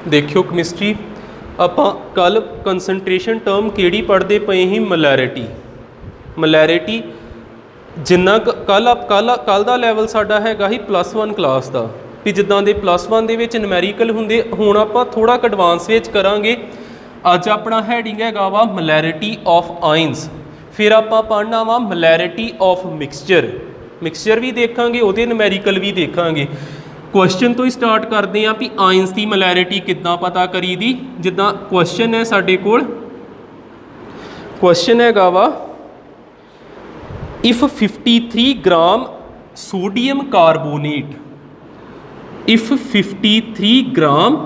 देखियो केमिस्ट्री ਆਪਾਂ ਕੱਲ ਕੰਸਨਟ੍ਰੇਸ਼ਨ ਟਰਮ ਕਿਹੜੀ ਪੜ੍ਹਦੇ ਪਏ ਸੀ ਮਲੈਰਿਟੀ ਜਿੰਨਾ ਕੱਲ ਦਾ ਲੈਵਲ ਸਾਡਾ ਹੈਗਾ ਸੀ +1 ਕਲਾਸ ਦਾ ਵੀ ਜਿੱਦਾਂ ਦੇ +1 ਦੇ ਵਿੱਚ ਨੂਮੈਰੀਕਲ ਹੁੰਦੇ ਹੁਣ ਆਪਾਂ ਥੋੜਾ ਐਡਵਾਂਸ ਵਿੱਚ ਕਰਾਂਗੇ। ਅੱਜ ਆਪਣਾ ਹੈਡਿੰਗ ਹੈਗਾ ਵਾ ਮਲੈਰਿਟੀ ਆਫ ਆਇਨਸ, ਫਿਰ ਆਪਾਂ ਪੜ੍ਹਨਾ ਵਾ ਮਲੈਰਿਟੀ ਆਫ ਮਿਕਸਚਰ ਵੀ ਦੇਖਾਂਗੇ, ਉਹਦੇ ਨੂਮੈਰੀਕਲ ਵੀ ਦੇਖਾਂਗੇ। क्वेश्चन तो ही स्टार्ट करते हैं भी आयंस की मलैरिटी कितना पता करी दी। जिदा क्वेश्चन है साडे कोल, क्वेश्चन हैगा वा if 53 gram sodium carbonate, if 53 gram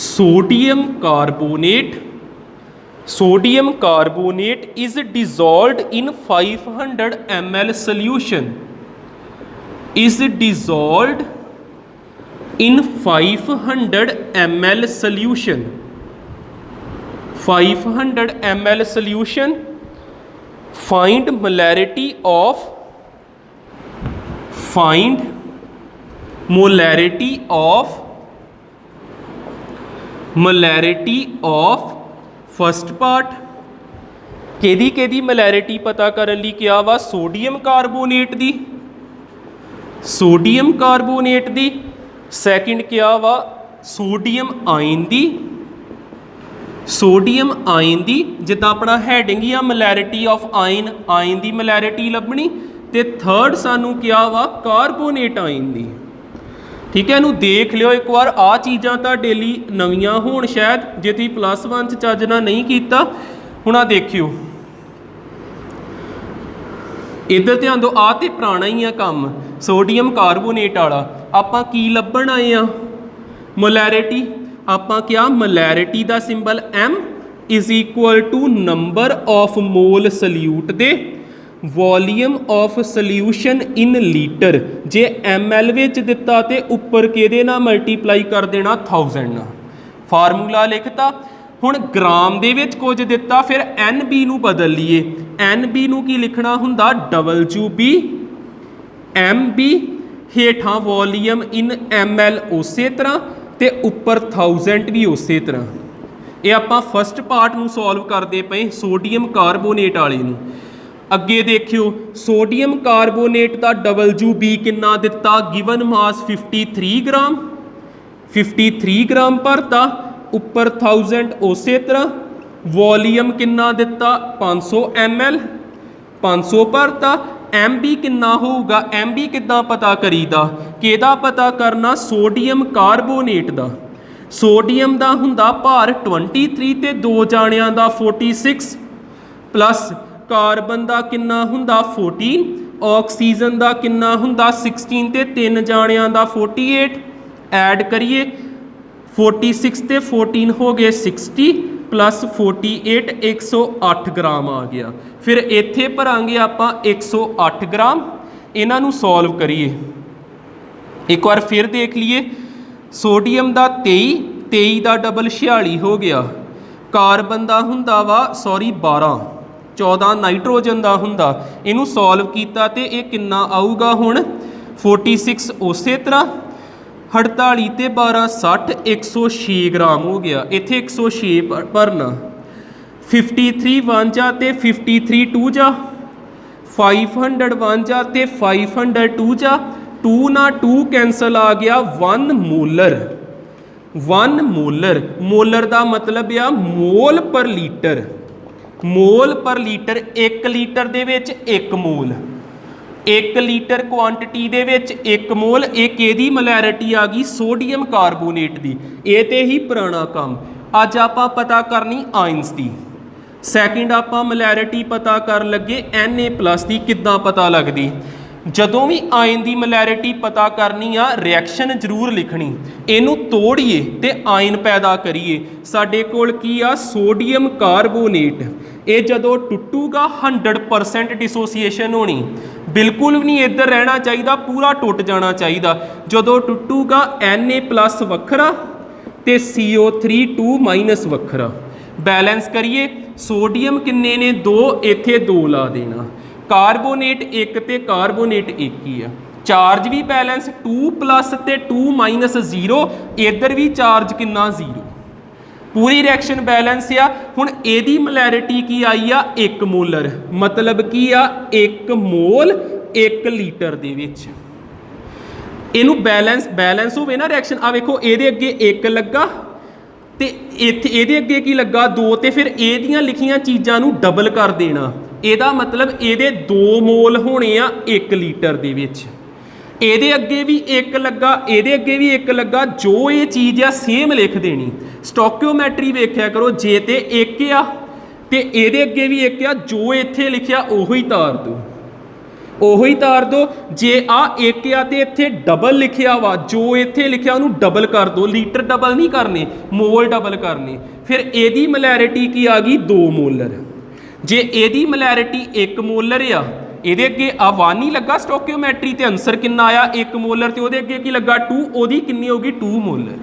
sodium carbonate is dissolved in 500 ml solution, is dissolved in 500 ml solution, 500 ml solution, find molarity of first part. केदी मोलैरिटी पता करने लई क्या वा सोडियम कार्बोनेट दी, सैकेंड क्या वा सोडियम आयन दी जिदा अपना हैडिंग या मलैरिटी ऑफ आयन दी मलैरिटी लभनी, ते थर्ड सानू क्या वा कार्बोनेट आयन दी। ठीक है, इनू देख लियो एक बार, आ चीज़ां तुहाडे लई नवीआं होण शायद जे तुसीं +1 चज नाल नहीं कीता। हुण आ देखियो इधर ध्यान दो, आ तो पुराना ही है काम सोडियम कार्बोनेट वाला। आपां की लभण आए हैं मोलैरिटी, आपां क्या मोलैरिटी का symbol M is equal to number of mole solute दे volume of solution in litre. जे ml विच दिता तो उपर किहदे नाल मल्टीप्लाई कर देना 1000 नाल, फार्मूला लिखता। हुण ग्राम दे विच कुछ दिता, फिर NB नू बदल लीए, NB नू की लिखना हुंदा WB MB, हेठां वॉल्यूम इन ml उसे तरह ते उपर 1000 भी उसे तरह। ये आपां फर्स्ट पार्ट नू सॉल्व करते पे सोडियम कार्बोनेट वाले नू। अगे देखियो सोडियम कार्बोनेट का WB कितना दिता, गिवन मास 53 ग्राम भरता, उपर 1000 उसे तरह, वॉल्यूम कितना दिता 500 ml, 500 भरता। MB कितना होगा, MB कितना पता करीदा, किहदा पता करना सोडियम कार्बोनेट का। सोडियम का हुंदा भार 23 ते 2 जाणियां दा 46 प्लस कार्बन का कितना हुंदा 14, ऑक्सीजन का कितना हुंदा 16 ते 3 जाणियां दा 48। ऐड करिए 46 ते 14 हो गए 60 प्लस 48 108 ग्राम आ गया। फिर इत्थे भरांगे आपां 108 ग्राम। इन्हां नूं सॉल्व करिए एक बार फिर देख लीए। सोडियम का 23 का डबल 46 हो गया, कार्बन का हुंदा वा 12, 14 नाइट्रोजन का हुंदा। इनू सॉल्व किया तो ये कितना आऊगा हुण 46 उसे तरह, 48 ते 12 60, 106 ग्राम हो गया। इत्थे 106 भरना, 53 1 जा ते 53 2 जा, 500 1 जा ते 500 2 जा, 2 ना 2 कैंसल आ गया 1 मोलर। मोलर का मतलब आ मोल पर लीटर, मोल पर लीटर। 1 लीटर दे विच 1 मोल, 1 लीटर क्वांटिटी दे विच 1 मोल। एक किहदी मलैरिटी आ गई सोडियम कार्बोनेट दी। ये तो ही पुराना काम। अज आपां पता करनी आयंस दी। सैकेंड आपां मलैरिटी पता कर लगे Na+ दी। किद्दां पता लगदी, जदों भी आयन की मलैरिटी पता करनी आ रिएक्शन जरूर लिखनी, इनू तोड़िए ते आयन पैदा करिए। साडे कोल की आ सोडियम कार्बोनेट, ये जदों टुटूगा 100% डिसोसीएशन होनी, बिल्कुल भी नहीं इधर रहना चाहिए, पूरा टुट जाना चाहिए। जदों टुटूगा Na+ वखरा ते CO3 2- वखरा। बैलेंस करिए, सोडियम किन्ने ने 2, इत्थे 2 ला देना, कार्बोनेट 1 ते कार्बोनेट 1 ही है। चार्ज भी बैलेंस 2 प्लस ते 2 माइनस 0, इधर भी चार्ज कितना 0, पूरी रिएक्शन बैलेंस आ। हुण इहदी मोलैरिटी की आई आ 1 मोलर, मतलब की आ 1 मोल 1 लीटर दे विच। इनू बैलेंस होवे ना रिएक्शन, आ वेखो इहदे अगे 1 लगा ते इत्थे इहदे अगे की लगा 2, ते फिर इहदियां लिखियां चीज़ां नू डबल कर देना, इहदा मतलब इहदे 2 मोल होने आ 1 लीटर दे विच। इहदे अगे भी 1 लगा, इहदे अगे भी 1 लगा, जो ये चीज़ आ सेम लिख देनी। स्टोकियोमैट्री वेख्या करो, जे ते 1 आ ते इहदे अगे भी 1 आ, जो इत्थे लिखिया उही तार दो, उही तार दो। जे आ 1 आ ते इत्थे डबल लिखिया वा, जो इत्थे लिखिया उन्होंने डबल कर दो, लीटर डबल नहीं करने, मोल डबल करने। फिर इहदी मोलैरिटी की आ गई 2 मोलर। जे इहदी मोलैरिटी 1 मोलर आ, इहदे अगे आ 1 ही लगा स्टोकियोमैट्री, ते आंसर कितना आया 1 मोलर, ते उहदे अगे की लगा 2, ओहदी कितनी होगी 2 मोलर।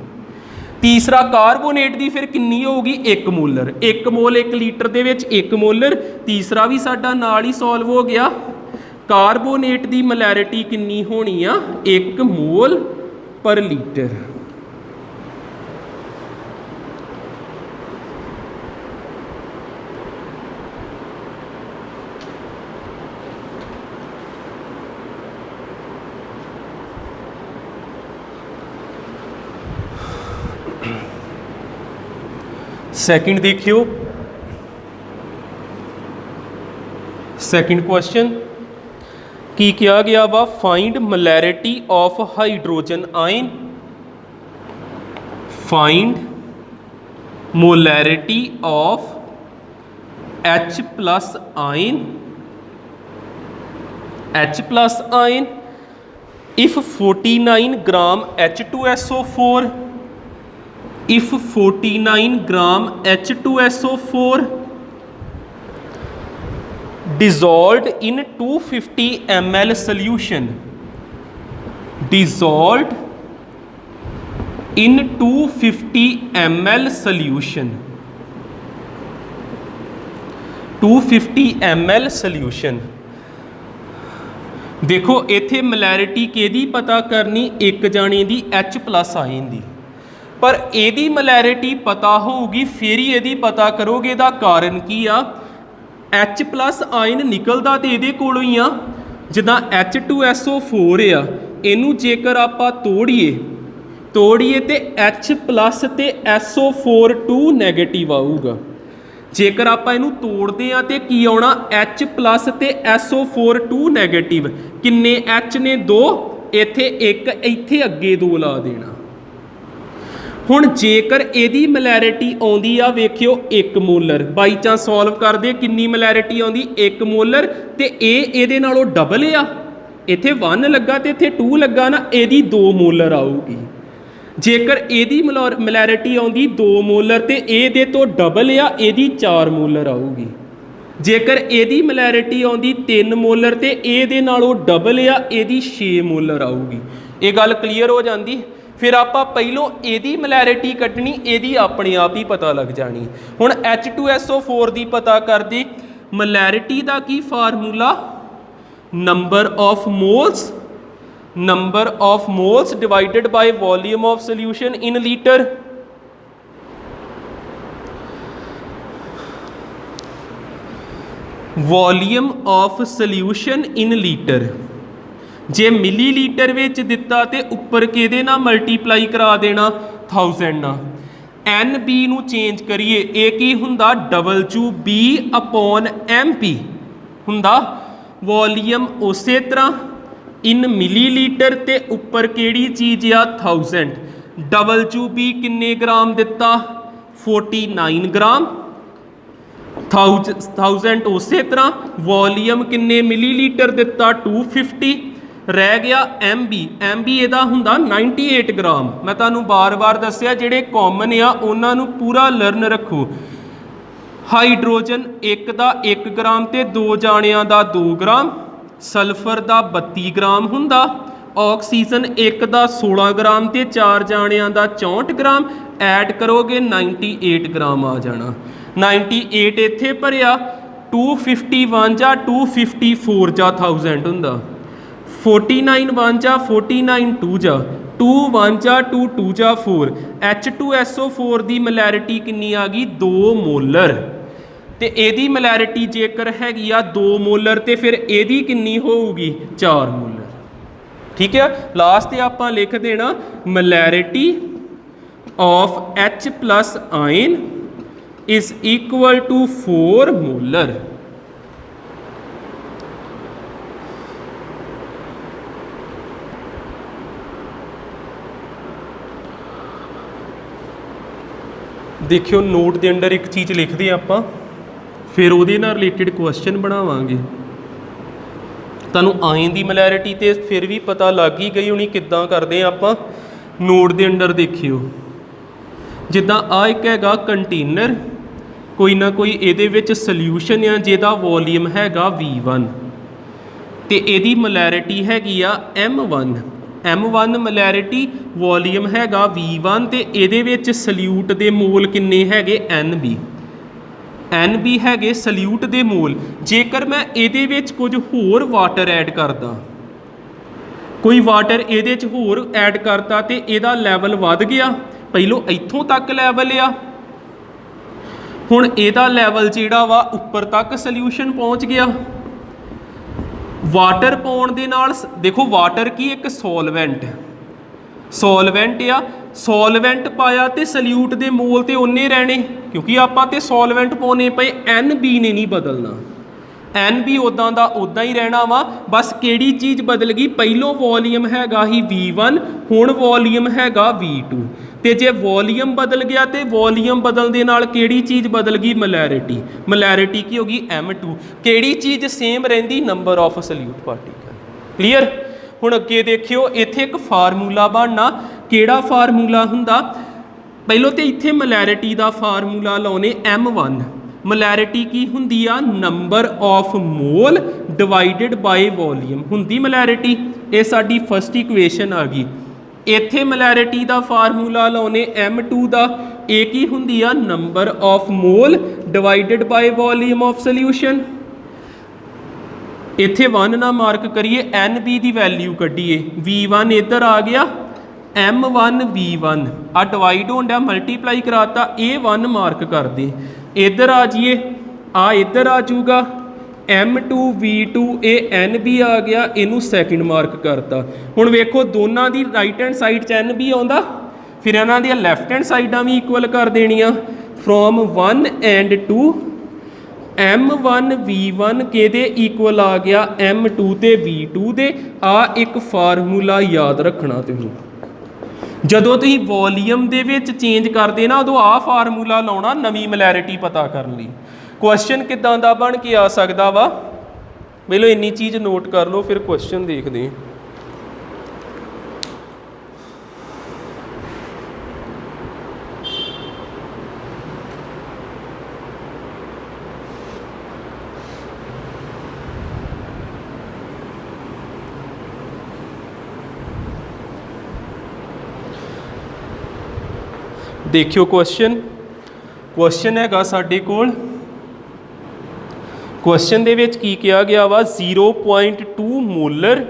तीसरा कार्बोनेट की फिर कितनी होगी 1 मोलर, 1 मोल 1 लीटर दे विच 1 मोलर। तीसरा भी साडा नाल ही सॉल्व हो गया। कार्बोनेट की मोलैरिटी कितनी होनी आ 1 मोल पर लीटर। सेकंड देखियो, सेकंड क्वेश्चन की किया गया वा, find molarity of hydrogen ion, find molarity of H plus ion, H plus ion if 49 gram H2SO4, if 49 gram H2SO4 dissolved in 250 ml solution, dissolved in 250 ml solution, 250 ml solution। देखो इत्थे molarity किहदी पता करनी, एक जाने दी H plus ion दी, पर यदी molarity पता होगी फिर ही यदी पता करोगे। इहदा कारण की आ, H प्लस आयन निकलदा तो ये कोलों ही आ, जिदा H2SO4 आ, इनू जेकर आपां तोड़िए तो H प्लस ते SO4 2 नैगेटिव आऊगा। जेकर आपां इनू तोड़ते हैं तो की आना H प्लस ते SO4 2 नैगेटिव, किन्ने H ने 2, इत्थे 1, इत्थे अगे 2 ला देना। हुण जेकर इहदी मोलैरिटी आउंदी आ वेखियो 1 मोलर, बाई चांस सॉल्व कर दे किन्नी मोलैरिटी आउंदी 1 मोलर, ते इहदे नालों डबल आ, इत्थे 1 लगा ते इत्थे 2 लगा ना, इहदी 2 मोलर आऊगी। जेकर इहदी मोलैरिटी आउंदी 2 मोलर ते इहदे तो डबल आ, इहदी 4 मोलर आऊगी। जेकर इहदी मोलैरिटी आउंदी 3 मोलर ते इहदे नालों डबल आ, इहदी 6 मोलर आऊगी। ये गल क्लीयर हो जाती। फिर आपां पहलों इहदी मोलैरिटी कड्ढनी, इहदी अपने आप ही पता लग जानी। हुण H2SO4 दी पता कर दी, मोलैरिटी दा की formula, number of moles, number of moles divided by volume of solution in litre. Volume of solution in litre, जे मिली लीटर में दिता तो उपर कि मल्टीप्लाई करा देना 1000 ना। NB नू चेंज करिए, ये की हुंदा WB/MP हुंदा। वॉल्यूम उस तरह इन मिली लीटर ते उपर केड़ी चीज़ आ 1000। WB किन्ने ग्राम दिता 49 ग्राम, 1000 उस तरह। वॉल्यूम किन्ने मिली लीटर दिता 250, रह गया MB इहदा हुंदा 98 ग्राम। मैं तुहानूं बार बार दस्सिया जिहड़े कॉमन आ उन्हां नूं पूरा लर्न रखो। हाइड्रोजन एक दा 1 ग्राम ते 2 जाणियां दा 2 ग्राम, सल्फर दा 32 ग्राम हुंदा, ऑक्सीजन एक दा 16 ग्राम ते 4 जाणियां दा 64 ग्राम। ऐड करोगे 98 ग्राम आ जाना। 98 इत्थे भरिया, 251 जा 254 जा 1000 हुंदा। 49 1 जा 49 2 जा 2 1 जा 2 2 जा 4 H2SO4 ਦੀ ਮਲੈਰਿਟੀ ਕਿੰਨੀ ਆ ਗਈ 2 ਮੋਲਰ ਤੇ ਇਹਦੀ ਮਲੈਰਿਟੀ ਜੇਕਰ ਹੈਗੀ ਆ 2 ਮੋਲਰ ਤੇ ਫਿਰ ਇਹਦੀ ਕਿੰਨੀ ਹੋਊਗੀ 4 ਮੋਲਰ। ਠੀਕ ਹੈ, ਲਾਸਟ ਤੇ ਆਪਾਂ ਲਿਖ ਦੇਣਾ ਮਲੈਰਿਟੀ of H plus ion is equal to 4 molar। देखियो नोट के अंडर एक चीज़ लिखते हैं आप, फिर वो रिलेटिड क्वेश्चन बनावांगे। तुहानूं आयन की मलैरिटी तो फिर भी पता लग ही गई होनी किद्दां करते हैं आप। नोट के अंडर देखियो जिद्दां आ एक हैगा कंटेनर, कोई ना कोई इहदे विच सल्यूशन आ जिहदा वॉल्यूम हैगा V1 ते इहदी मलैरिटी हैगी आ M1। M1 मलैरिटी वॉल्यूम हैगा V1 ते इहदे विच सल्यूट दे मोल किन्ने हैगे NB हैगे सल्यूट दे मोल। जेकर मैं इहदे विच कुछ होर वाटर ऐड करदा, कोई वाटर इहदे च होर ऐड करता ते इहदा लैवल वध गया, पहलों इत्थों तक लैवल आ, हुण इहदा लैवल जिहड़ा वा उपर तक सल्यूशन पहुँच गया। वाटर पाउण दे नाल देखो वाटर की एक सॉल्वेंट आ, सॉल्वेंट पाया तो सल्यूट दे मोल तो उन्ने रहने क्योंकि आपां ते सॉल्वेंट पाने पे NB ने नहीं बदलना, NB उदां दा उदां ही रहना वा। बस किहड़ी चीज़ बदल गई, पहलों वॉल्यूम हैगा ही V1 हुण वॉल्यूम हैगा V2 ते जे वॉल्यूम बदल गया तो वॉल्यूम बदलने दे नाल किहड़ी चीज़ बदल गई मलैरिटी। मलैरिटी की होगी M2। किहड़ी चीज़ सेम रहिंदी number of solute particle. Clear. हुण अगे देखियो इत्थे एक फार्मूला बनना, किहड़ा फार्मूला हुंदा, पहलों तो इत्थे मलैरिटी का फार्मूला लाउने M1। मलैरिटी की हुंदी आ number of mole divided by volume हुंदी मलैरिटी। ये साडी फस्ट इक्वेशन आ गई। इत्थे मलैरिटी का फार्मूला लाउने M2 का, एक ही हुंदी आ number of mole divided by volume of solution. इत्थे 1 ना मार्क करिए, NB की वैल्यू कड्ढिए, V1 इधर आ गया, M1 V1 आ डिवाइड होंडा मल्टीप्लाई कराता, A1 मार्क कर दे, इधर आ जाइए, आ इधर आ जाऊगा M2 V2 ये NB आ गया, इनू सैकेंड मार्क करता। हुण वेखो दोनों की राइट हैंड साइड च NB आउंदा, फिर इन्हां दी लैफ्ट हैंड साइडां भी इक्वल कर देनियां। फ्रॉम 1 एंड 2 M1 V1 किहदे इक्वल आ गया M2 ते V2 दे। आ एक फार्मूला याद रखना तुसीं, जदों तुसीं वॉल्यूम दे विच चेंज करदे ना उदों आ फार्मूला लाउणा नवीं मलैरिटी पता करन लई। क्वेश्चन किदां दा बन के आ सकदा वा, पहलों इन्नी चीज़ नोट कर लो फिर क्वेश्चन देखते हैं। देखियो क्वेश्चन हैगा साडे कोल, क्वेश्चन दे विच की किया गया वा 0.2 molar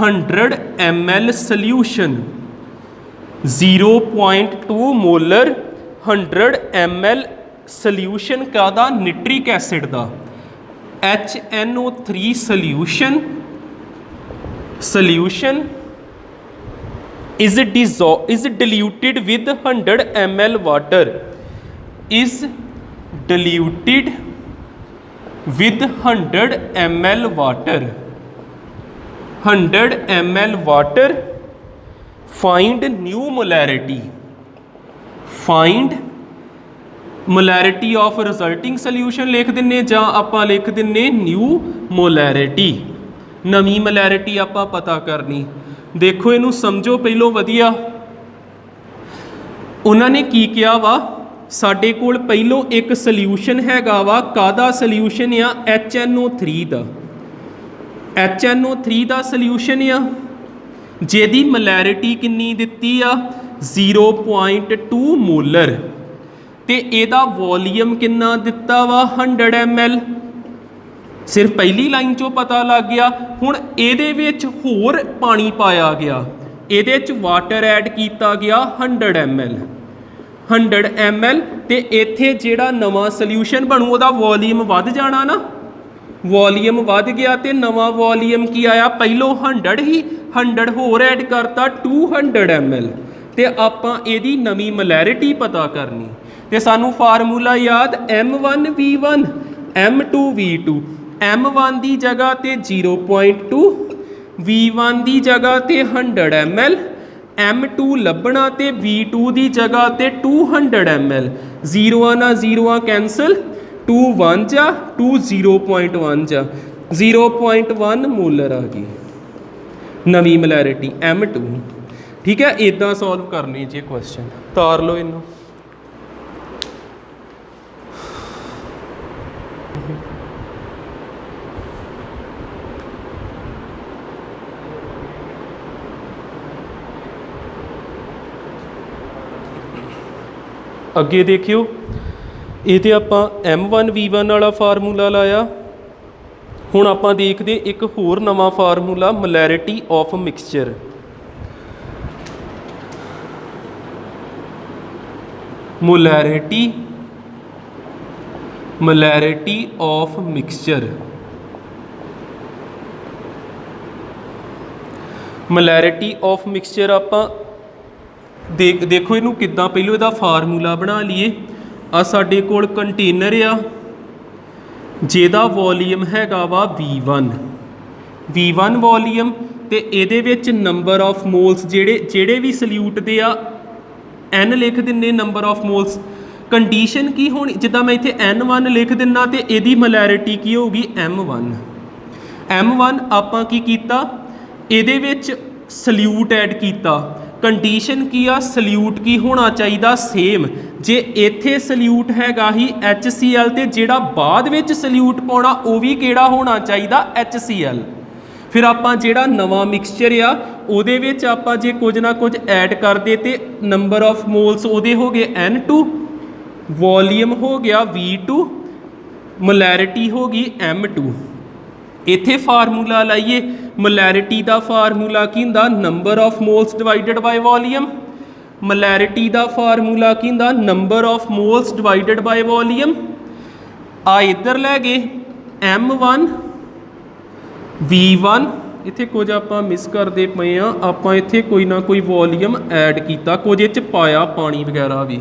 100 ml solution, 0.2 molar 100 ml solution कादा निट्रिक एसिड दा HNO3 solution is diluted with 100 ml water, is diluted with 100 ml water, 100 ml water, find new molarity, find molarity of resulting solution लिख दिन्ने जां आपां लिख दिन्ने न्यू मोलैरिटी, नवीं molarity आपां पता करनी। देखो इनू समझो पहलों वधिया, उन्होंने की किया वा, साडे कोल पहलों एक सल्यूशन हैगा वा, कादा सल्यूशन आ HNO3 दा, HNO3 दा सल्यूशन आ जिहदी मलैरिटी किन्नी दित्ती आ 0.2 मोलर ते इहदा वॉल्यूम किन्ना दिता वा 100 ml। सिर्फ पहली लाइन चों पता लग गया। हुण इहदे विच होर पानी पाया गया, इहदे च वाटर ऐड किया गया 100 ml 100 ml ते इत्थे जिहड़ा नवां सल्यूशन बनू उहदा वॉल्यूम वध जाना ना, वॉल्यूम वध गया तो नवा वॉल्यूम की आया, पहलों 100 ही 100 होर ऐड करता 200 ml तो आपां इहदी नवीं मलैरिटी पता करनी तो सानू फार्मूला याद M1V1 M2V2 M1 की जगह ते 0.2 V1 की जगह ते 100 ml M2 लभना ते V2 की जगह ते 200 ml 0 ना 0 कैंसल 2 1 जा 2 0.1 जा 0.1 मोलर आ गई नवी मलैरिटी M2। ठीक है, इदा सॉल्व करनी जी क्वेश्चन, तार लो इनू। अगे देखियो ये आपां M1V1 वाला फार्मूला लाया। हुण आपां देखदे एक होर नवां formula molarity of mixture. Molarity of mixture, molarity of mixture आपां देखो इनू किद्दां, पहलों इहदा फार्मूला बना लीए। आ साडे कोल कंटेनर आ जिहदा वॉल्यूम हैगा वा V1 वॉल्यूम ते इहदे विच नंबर ऑफ मोल्स जेड़े भी सल्यूट दे आ N लिख दिन्ने नंबर ऑफ मोल्स। कंडीशन की होनी, जिद्दां मैं इत्थे N1 लिख दिना तो इहदी मलैरिटी की होगी M1 आपां की कीता, इहदे विच सल्यूट ऐड कीता। कंडीशन की आ सल्यूट की होना चाहिए सेम, जे इत्थे सल्यूट हैगा ही HCl तो जिहड़ा बाद विच सल्यूट पाउणा वो भी किहड़ा होना चाहिए HCl। फिर आपां जिहड़ा नवां मिक्सचर आ उहदे विच आपां जे कुछ ना कुछ ऐड कर दे ते नंबर ऑफ मोल्स उहदे हो गए N2, वॉल्यूम हो गया V2, मलैरिटी हो गई M2। इत्थे फार्मूला लाइए, मलैरिटी का फार्मूला की हुंदा number of moles divided by volume, molarity का फार्मूला की हुंदा number of moles divided by volume. आ इधर लै गए M1 V1, इत्थे कुछ आपां मिस करते पे हाँ, आपां इत्थे कोई ना कोई वॉल्यूम ऐड किया, कुछ इह पाया पानी वगैरह भी,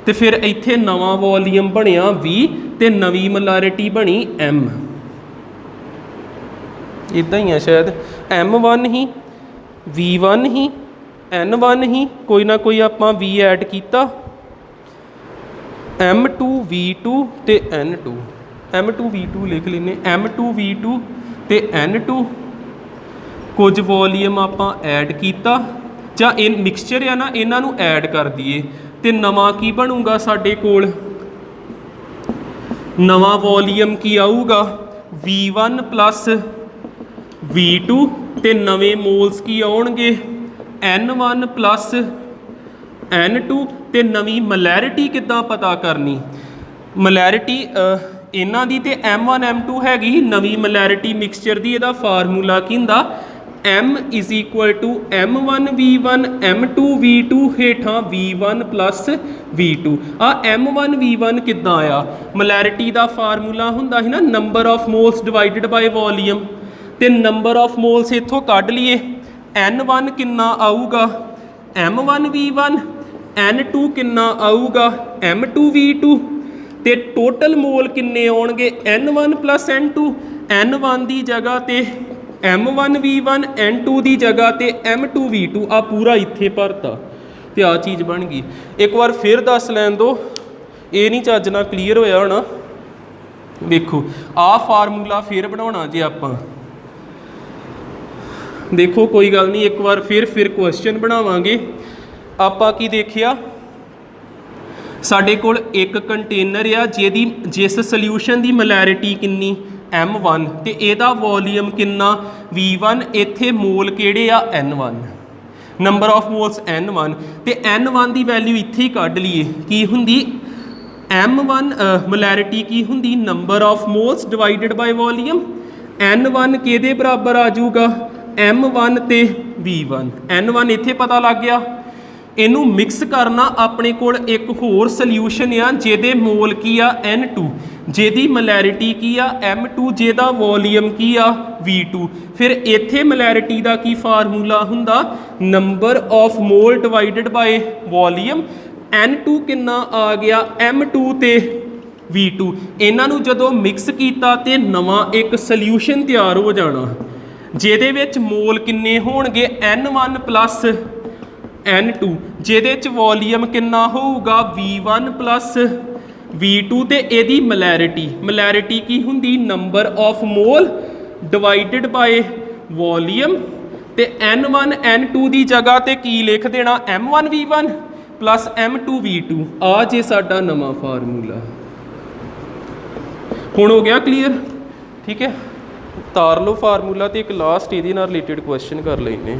तो फिर इत्थे नवा वॉल्यूम बनिया V ते नवी मलैरिटी बनी M। इदा ही है शायद, M1 ही V1 ही N1 ही, कोई ना कोई आपां V ऐड किया, M2 V2 ते N2, M2 V2 लिख लेने, M2 V2 ते N2, कुछ वॉल्यूम आपां ऐड किया, जां इन मिक्सचर है ना इन्हां नूं ऐड कर दिए तो नवा की बनूगा साडे कोल, नवा वॉल्यूम की आऊगा V1 प्लस V2 ते नवे मोल्स की आउणगे N1 प्लस N2 ते नवी मलैरिटी किद्दां पता करनी, मलैरिटी इन्हां दी ते M1 M2 हैगी, नवी मलैरिटी मिक्सचर दी इहदा फार्मूला की हुंदा M is equal to M1 V1 M2 V2 हेठां V1 प्लस V2। आ M1 V1 किद्दां आया, मलैरिटी का फार्मूला हुंदा ही ना number of moles divided by volume, तो नंबर ऑफ मोल्स इत्थों कढ लीए, N1 किन्ना आऊगा M1 V1, N2 किन्ना आऊगा M2 V2 ते टोटल मोल किन्ने आउणगे N1 प्लस N2, N1 की जगह ते M1 V1, N2 की जगह ते M2 V2। आ पूरा इत्थे भरता तो आ चीज़ बन गई। एक बार फिर दस लैन दो, ये नहीं चज नाल क्लीयर होया होना। देखो आ फार्मूला फिर बनाना जे आपां, देखो कोई गल नहीं, एक बार फिर क्वेश्चन बनावांगे। आपां की देखिया, साडे कोल एक कंटेनर आ जिस सल्यूशन की मलैरिटी किन्नी M1 ते इहदा वॉल्यूम किन्ना V1, इत्थे मोल किहड़े आ N1, number of moles N1 ते N1 की वैल्यू इत्थे ही कढ लीए की हुंदी M1 ਮੋਲੈਰਿਟੀ ਕੀ ਹੁੰਦੀ number of moles divided by volume N1 ਕਿਹਦੇ ਬਰਾਬਰ ਆ ਜਾਊਗਾ M1 ਤੇ V1 N1 ਇੱਥੇ ਪਤਾ ਲੱਗ ਗਿਆ ਇਹਨੂੰ ਮਿਕਸ ਕਰਨਾ ਆਪਣੇ ਕੋਲ ਇੱਕ ਹੋਰ ਸੋਲਿਊਸ਼ਨ ਆ ਜਿਹਦੇ ਮੋਲ ਕੀ ਆ N2 ਜਿਹਦੀ ਮੋਲੈਰਿਟੀ ਕੀ ਆ M2 ਜਿਹਦਾ ਵੋਲੀਅਮ ਕੀ ਆ V2 ਫਿਰ ਇੱਥੇ ਮੋਲੈਰਿਟੀ ਦਾ ਕੀ ਫਾਰਮੂਲਾ ਹੁੰਦਾ number of mole divided by volume N2 ਕਿੰਨਾ ਆ ਗਿਆ M2 ਤੇ V2 ਇਹਨਾਂ ਨੂੰ ਜਦੋਂ ਮਿਕਸ ਕੀਤਾ ਤੇ ਨਵਾਂ ਇੱਕ ਸੋਲਿਊਸ਼ਨ ਤਿਆਰ ਹੋ ਜਾਣਾ ਜਿਹਦੇ ਵਿੱਚ ਮੋਲ ਕਿੰਨੇ ਹੋਣਗੇ N1 ਪਲੱਸ N2 ਜਿਹਦੇ ਚ ਵੋਲੀਅਮ ਕਿੰਨਾ ਹੋਊਗਾ V1 ਪਲੱਸ V2 ਤੇ ਇਹਦੀ ਮੋਲੈਰਿਟੀ ਕੀ ਹੁੰਦੀ number of mole divided by volume ਤੇ N1 N2 ਦੀ ਜਗ੍ਹਾ ਤੇ ਕੀ ਲਿਖ ਦੇਣਾ M1 V1 plus M2 V2 ਆ ਜੇ ਸਾਡਾ ਨਵਾਂ ਫਾਰਮੂਲਾ ਹੁਣ ਹੋ ਗਿਆ ਕਲੀਅਰ ਠੀਕ ਹੈ ਤਾਰ ਲਓ ਫਾਰਮੂਲਾ ਤੇ ਇੱਕ ਲਾਸਟ ਇਹਦੇ ਨਾਲ ਰਿਲੇਟਡ ਕੁਐਸਚਨ ਕਰ ਲੈਨੇ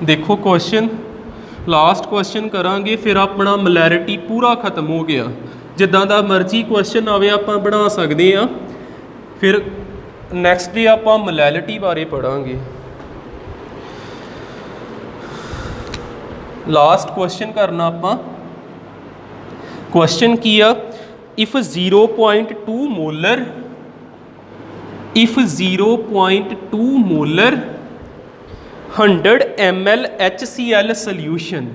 देखो क्वेश्चन लास्ट क्वेश्चन करांगे फिर अपना मोलैरिटी पूरा खत्म हो गया जिद्दां दा मर्जी क्वेश्चन आवे आपां बना सकते हैं फिर नैक्सट डे आपां मोलैरिटी बारे पढ़ांगे लास्ट क्वेश्चन करना आपां क्वेश्चन की आ if 0.2 molar 100 ml HCl solution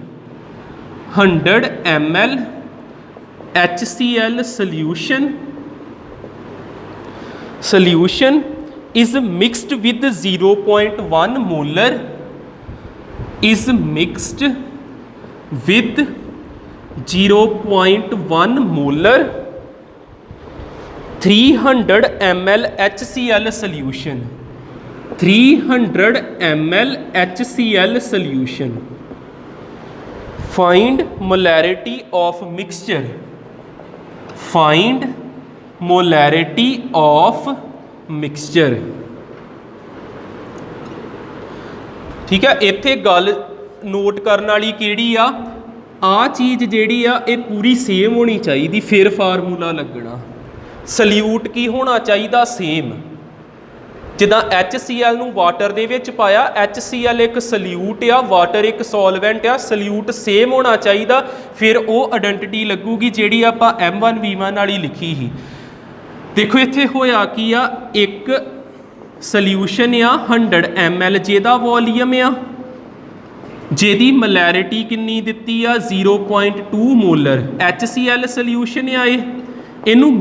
100 ml HCl solution is mixed with 0.1 molar is mixed with 0.1 molar 300 ml HCl solution 300 ml HCl solution find molarity of mixture find molarity of mixture ठीक है इत्थे गल note करने वाली किहड़ी आ चीज़ जिहड़ी आ ये पूरी same होनी चाहिए फिर फार्मूला लगना सल्यूट की होना चाहिए सेम जिदा HCl ਨੂੰ ਵਾਟਰ ਦੇ ਵਿੱਚ ਪਾਇਆ HCl ਇੱਕ ਸਲਿਊਟ ਆ ਵਾਟਰ ਇੱਕ ਸੋਲਵੈਂਟ ਆ ਸਲਿਊਟ ਸੇਮ ਹੋਣਾ ਚਾਹੀਦਾ ਫਿਰ ਉਹ ਆਇਡੈਂਟੀਟੀ ਲੱਗੂਗੀ ਜਿਹੜੀ ਆਪਾਂ M1 V1 ਵਾਲੀ ਲਿਖੀ ਸੀ ਦੇਖੋ ਇੱਥੇ ਹੋਇਆ ਕੀ ਆ ਇੱਕ ਸੋਲਿਊਸ਼ਨ ਆ 100 ml ਜਿਹਦਾ ਵੋਲੀਅਮ ਆ ਜਿਹਦੀ ਮੋਲੈਰਿਟੀ ਕਿੰਨੀ ਦਿੱਤੀ ਆ 0.2 ਮੋਲਰ HCl ਸੋਲਿਊਸ਼ਨ ਆ ਇਹਨੂੰ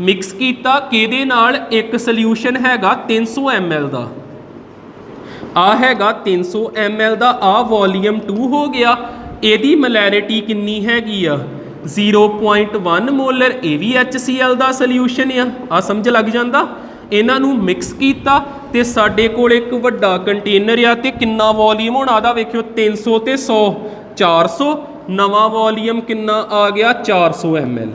ਮਿਕਸ ਕੀਤਾ ਕਿਹਦੇ ਨਾਲ ਇੱਕ ਸੋਲਿਊਸ਼ਨ ਹੈਗਾ 300 ml ਦਾ ਆ ਹੈਗਾ 300 ml ਦਾ ਆ ਵੋਲੀਅਮ 2 ਹੋ ਗਿਆ ਇਹਦੀ ਮੋਲੈਰਿਟੀ ਕਿੰਨੀ ਹੈਗੀ ਆ 0.1 ਮੋਲਰ ਇਹ ਵੀ HCl ਦਾ ਸੋਲਿਊਸ਼ਨ ਆ ਸਮਝ ਲੱਗ ਜਾਂਦਾ ਇਹਨਾਂ ਨੂੰ ਮਿਕਸ ਕੀਤਾ ਤੇ ਸਾਡੇ ਕੋਲ ਇੱਕ ਵੱਡਾ ਕੰਟੇਨਰ ਆ ਤੇ ਕਿੰਨਾ ਵੋਲੀਅਮ ਹੋਣਾ ਦਾ ਵੇਖਿਓ 300 ਤੇ 100 400 ਨਵਾਂ ਵੋਲੀਅਮ ਕਿੰਨਾ ਆ ਗਿਆ 400 ml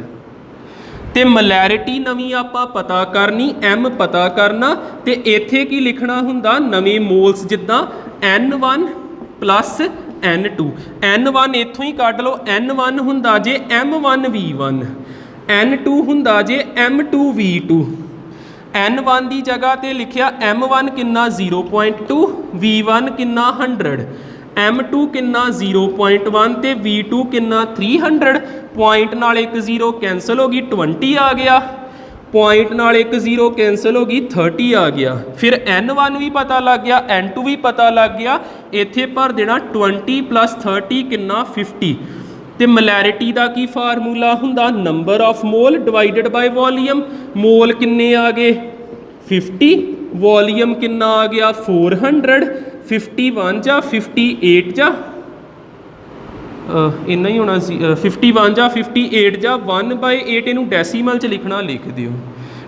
ਤੇ ਮੋਲੈਰਿਟੀ ਨਵੀਂ ਆਪਾਂ ਪਤਾ ਕਰਨੀ M ਪਤਾ ਕਰਨਾ ਤੇ ਇੱਥੇ ਕੀ ਲਿਖਣਾ ਹੁੰਦਾ ਨਵੇਂ ਮੋਲਸ ਜਿੱਦਾਂ N1 ਪਲੱਸ N2 N1 ਇੱਥੋਂ ਹੀ ਕੱਢ ਲਓ N1 ਹੁੰਦਾ ਜੇ M1 V1 N2 ਹੁੰਦਾ ਜੇ M2 V2 N1 ਦੀ ਜਗ੍ਹਾ ਤੇ ਲਿਖਿਆ M1 ਕਿੰਨਾ 0.2 V1 ਕਿੰਨਾ 100 M2 ਕਿੰਨਾ 0.1 ਤੇ V2 ਕਿੰਨਾ 300 ਪੁਆਇੰਟ ਨਾਲ ਇੱਕ 0 ਕੈਂਸਲ ਹੋ ਗਈ 20 ਆ ਗਿਆ ਪੁਆਇੰਟ ਨਾਲ ਇੱਕ 0 ਕੈਂਸਲ ਹੋ ਗਈ 30 ਆ ਗਿਆ ਫਿਰ N1 ਵੀ ਪਤਾ ਲੱਗ ਗਿਆ N2 ਵੀ ਪਤਾ ਲੱਗ ਗਿਆ ਇੱਥੇ ਭਰ ਦੇਣਾ 20 ਪਲੱਸ 30 ਕਿੰਨਾ 50 ਤੇ ਮੋਲੈਰਿਟੀ ਦਾ ਕੀ ਫਾਰਮੂਲਾ ਹੁੰਦਾ number of mole divided by volume mole ਕਿੰਨੇ ਆ ਗਏ 50 ਵੋਲੀਅਮ ਕਿੰਨਾ ਆ ਗਿਆ 400 51 ਜਾਂ 58 ਜਾਂ ਇੰਨਾ ਹੀ ਹੋਣਾ ਸੀ 51 ਜਾਂ 58 ਜਾਂ 1/8 ਇਹਨੂੰ ਡੈਸੀਮਲ 'ਚ ਲਿਖਣਾ ਲਿਖ ਦਿਓ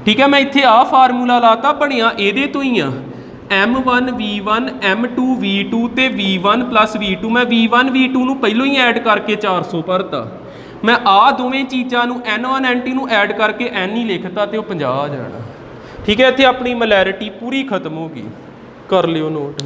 ਠੀਕ ਹੈ ਮੈਂ ਇੱਥੇ ਆਹ ਫਾਰਮੂਲਾ ਲਾਤਾ ਬਣਿਆ ਇਹਦੇ ਤੋਂ ਹੀ ਆ M1 V1 M2 V2 ਤੇ V1 ਪਲੱਸ V2 ਮੈਂ V1 V2 ਨੂੰ ਪਹਿਲੋਂ ਹੀ ਐਡ ਕਰਕੇ 400 ਭਰਤਾ मैं आ दोवें चीज़ों N1 N2 ਨੂੰ ਐਡ ਕਰਕੇ N ही लिखता तो 50 आ जाना। ठीक है, इतने अपनी मलैरिटी पूरी खत्म हो गई, कर लियो नोट।